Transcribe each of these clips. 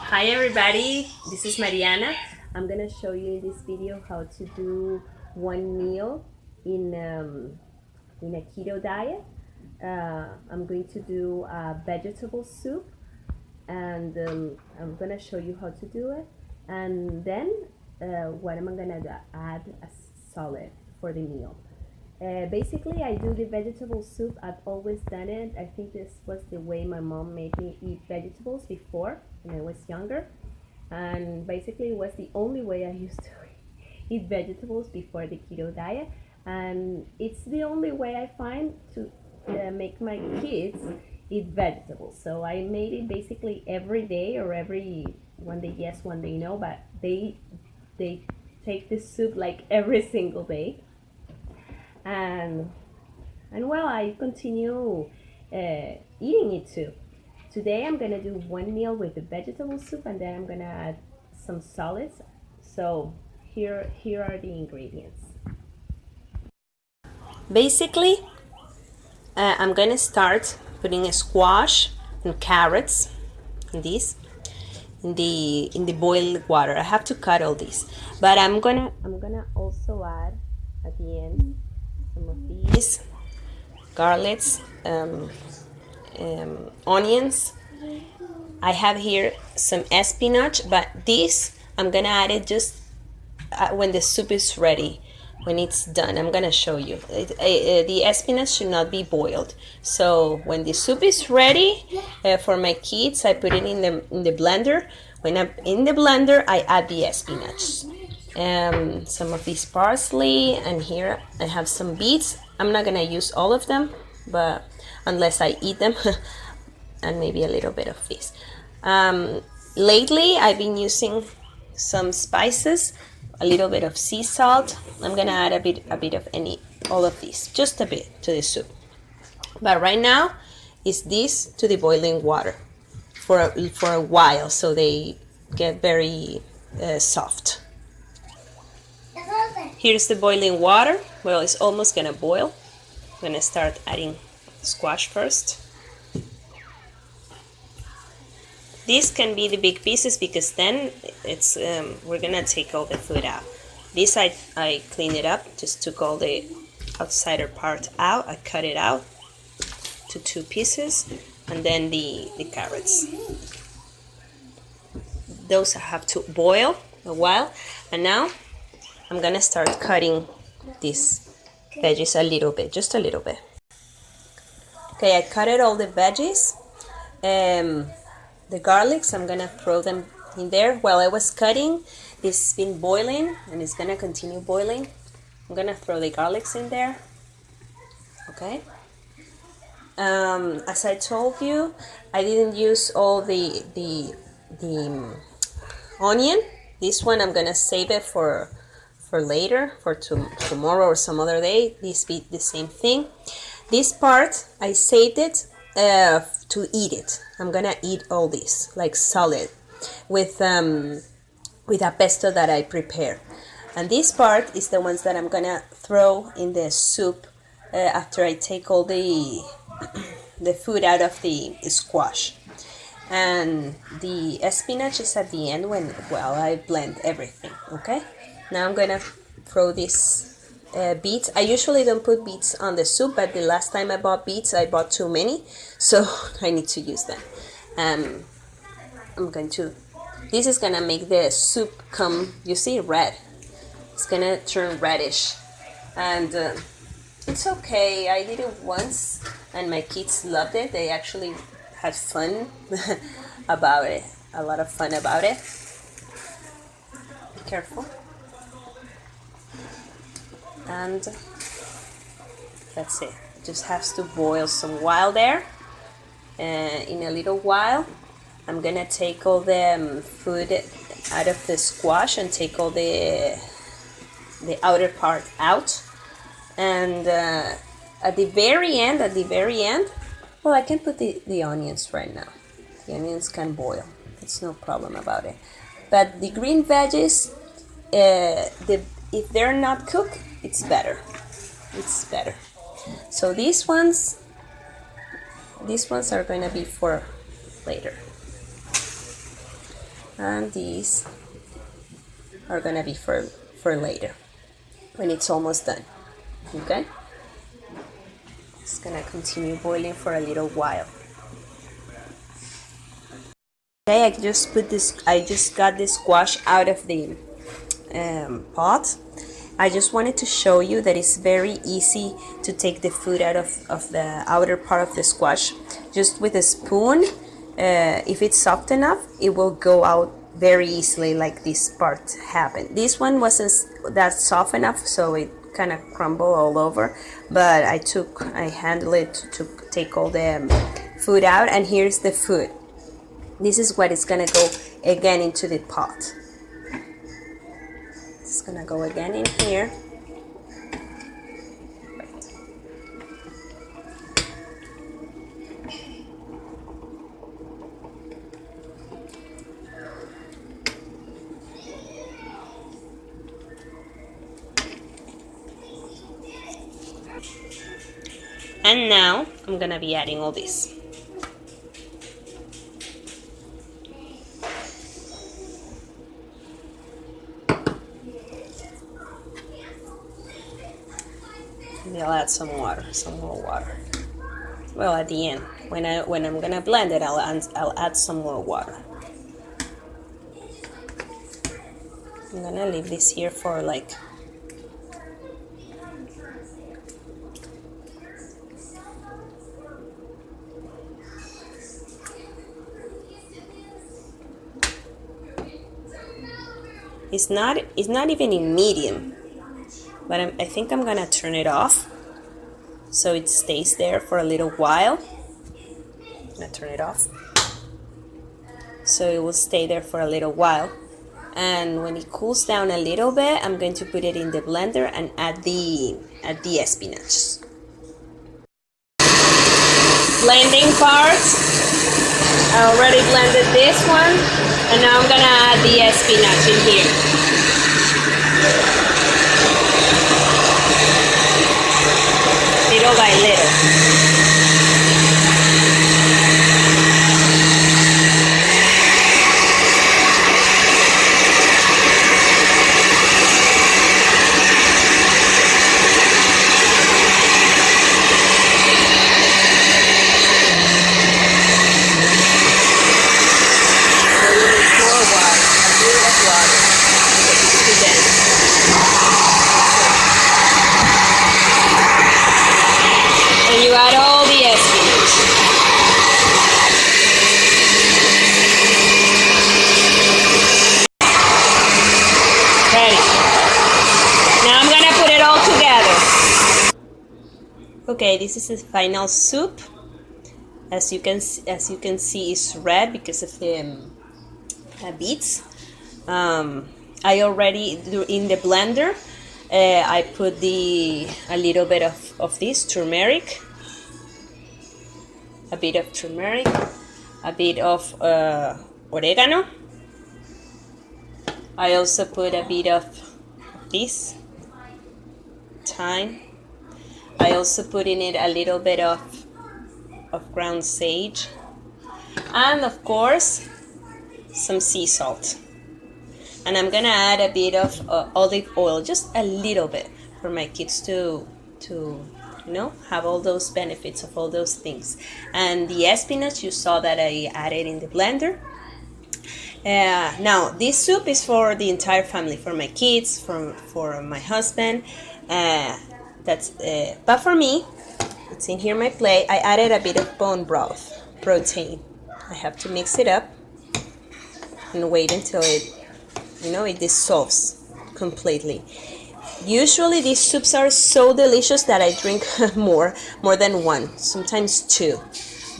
Hi everybody, this is Mariana. I'm gonna show you in this video how to do one meal in a keto diet. I'm going to do a vegetable soup, and I'm gonna show you how to do it, and then what am I gonna add as solid for the meal. Basically, I do the vegetable soup. I've always done it. I think this was the way my mom made me eat vegetables before when I was younger. And basically, it was the only way I used to eat vegetables before the keto diet. And it's the only way I find to make my kids eat vegetables. So I made it basically every day, or every one day yes, one day no, but they take this soup like every single day. and well, I continue eating it too. Today I'm gonna do one meal with the vegetable soup, and then I'm gonna add some solids. So here are the ingredients. Basically, I'm gonna start putting a squash and carrots in this in the boiled water. I have to cut all these, but I'm gonna also add at the end some of these garlics, onions. I have here some spinach, but this I'm gonna add it just when the soup is ready. When it's done, I'm gonna show you. The spinach should not be boiled. So when the soup is ready for my kids, I put it in the blender. When I'm in the blender, I add the spinach. Some of this parsley, and here I have some beets. I'm not gonna use all of them, but unless I eat them, and maybe a little bit of this. Lately, I've been using some spices, a little bit of sea salt. I'm gonna add a bit of all of these, just a bit to the soup. But right now, is this to the boiling water for a while, so they get very soft. Here's the boiling water. Well, it's almost gonna boil. I'm gonna start adding squash first. These can be the big pieces because then it's we're gonna take all the food out. This I cleaned it up, just took all the outsider part out. I cut it out to 2 pieces, and then the carrots. Those have to boil a while, and now I'm gonna start cutting these veggies a little bit, just a little bit. Okay, I cutted all the veggies. The garlics, I'm gonna throw them in there. While I was cutting, it's been boiling and it's gonna continue boiling. I'm gonna throw the garlics in there. Okay. As I told you, I didn't use all the onion. This one I'm gonna save it for later, for tomorrow or some other day. This be the same thing. This part I saved it to eat it. I'm gonna eat all this like solid with a pesto that I prepare. And this part is the ones that I'm gonna throw in the soup after I take all the food out of the squash. And the spinach is at the end when, well, I blend everything. Okay, now I'm gonna throw this beets. I usually don't put beets on the soup, but the last time I bought beets, I bought too many, so I need to use them. This is gonna make the soup come, you see, red. It's gonna turn reddish, and it's okay. I did it once, and my kids loved it. They actually had fun about it, a lot of fun about it. Be careful. And that's it. It just has to boil some while there. In a little while, I'm gonna take all the food out of the squash and take all the outer part out. And at the very end, well, I can put the onions right now. The onions can boil. It's no problem about it. But the green veggies, if they're not cooked, it's better. So these ones are going to be for later. And these are gonna be for later when it's almost done. Okay, it's gonna continue boiling for a little while. Okay, I just got this squash out of the pot. I just wanted to show you that it's very easy to take the food out of the outer part of the squash. Just with a spoon, if it's soft enough, it will go out very easily, like this part happened. This one wasn't that soft enough, so it kind of crumbled all over, but I handled it to take all the food out, and here's the food. This is what is gonna go again into the pot. It's gonna go again in here. And now I'm gonna be adding all this. Maybe I'll add some more water. Well, at the end, when I'm gonna blend it, I'll add some more water. I'm gonna leave this here for like it's not even in medium, but I think I'm gonna turn it off so it stays there for a little while. I'm gonna turn it off so it will stay there for a little while, and when it cools down a little bit, I'm going to put it in the blender and add the spinach. Blending part. I already blended this one, and now I'm gonna add the spinach in here. Little by little. You add all the spinach. Ready. Now I'm gonna put it all together. Okay, this is the final soup. As you can see, it's red because of the beets. I already in the blender. I put a little bit of this turmeric. A bit of turmeric, a bit of oregano. I also put a bit of this, thyme. I also put in it a little bit of ground sage, and of course some sea salt. And I'm gonna add a bit of olive oil, just a little bit, for my kids to have all those benefits of all those things. And the spinach, you saw that I added in the blender. Now this soup is for the entire family, for my kids, for my husband. But for me, it's in here my plate. I added a bit of bone broth protein. I have to mix it up and wait until it dissolves completely. Usually these soups are so delicious that I drink more than one, sometimes two.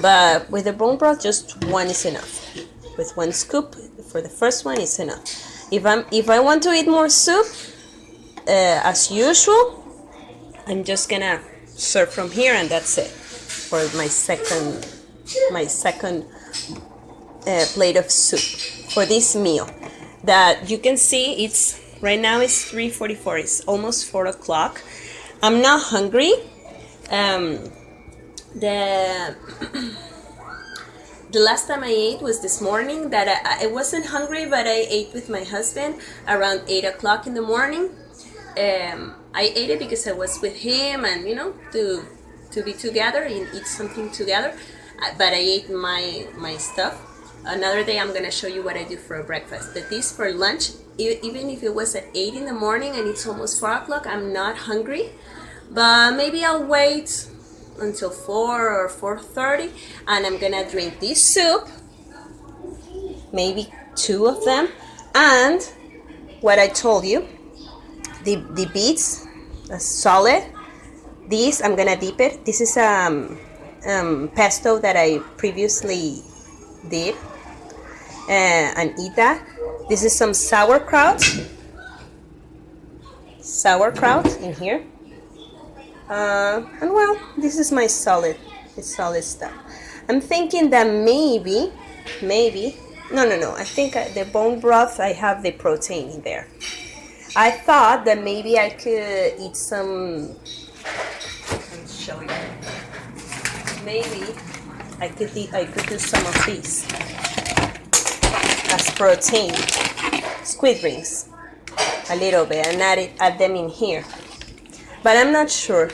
But with the bone broth, just one is enough. With one scoop for the first one is enough. If I want to eat more soup, as usual, I'm just gonna serve from here, and that's it for my second plate of soup for this meal. That you can see right now it's 3:44. It's almost 4 o'clock. I'm not The last time I ate was this morning. That I wasn't hungry, but I ate with my husband around 8 o'clock in the morning. I ate it because I was with him, and to be together and eat something together. But I ate my stuff. Another day I'm gonna show you what I do for breakfast. But this for lunch, even if it was at 8 in the morning and it's almost 4 o'clock, I'm not hungry. But maybe I'll wait until 4 or 4:30, and I'm gonna drink this soup, maybe 2 of them, and what I told you, the beets, solid. These I'm gonna dip it. This is pesto that I previously did, and eat that. This is some sauerkraut in here. And well, this is my solid stuff. I'm thinking that maybe, no. I think the bone broth, I have the protein in there. I thought that maybe I could eat some. Let me show you. Maybe I could do some of these as protein, squid rings, a little bit, and add them in here. But I'm not sure.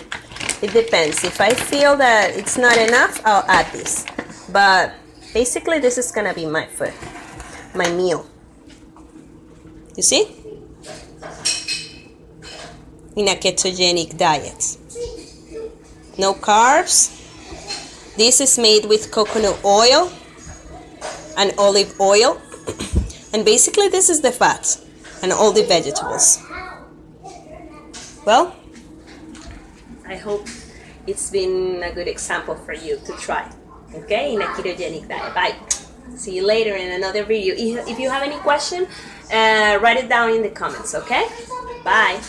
It depends. If I feel that it's not enough, I'll add this. But basically, this is gonna be my food, my meal. You see? In a ketogenic diet. No carbs. This is made with coconut oil and olive oil. And basically, this is the fat and all the vegetables. Well, I hope it's been a good example for you to try, okay, in a ketogenic diet. Bye. See you later in another video. If you have any question, write it down in the comments, okay? Bye.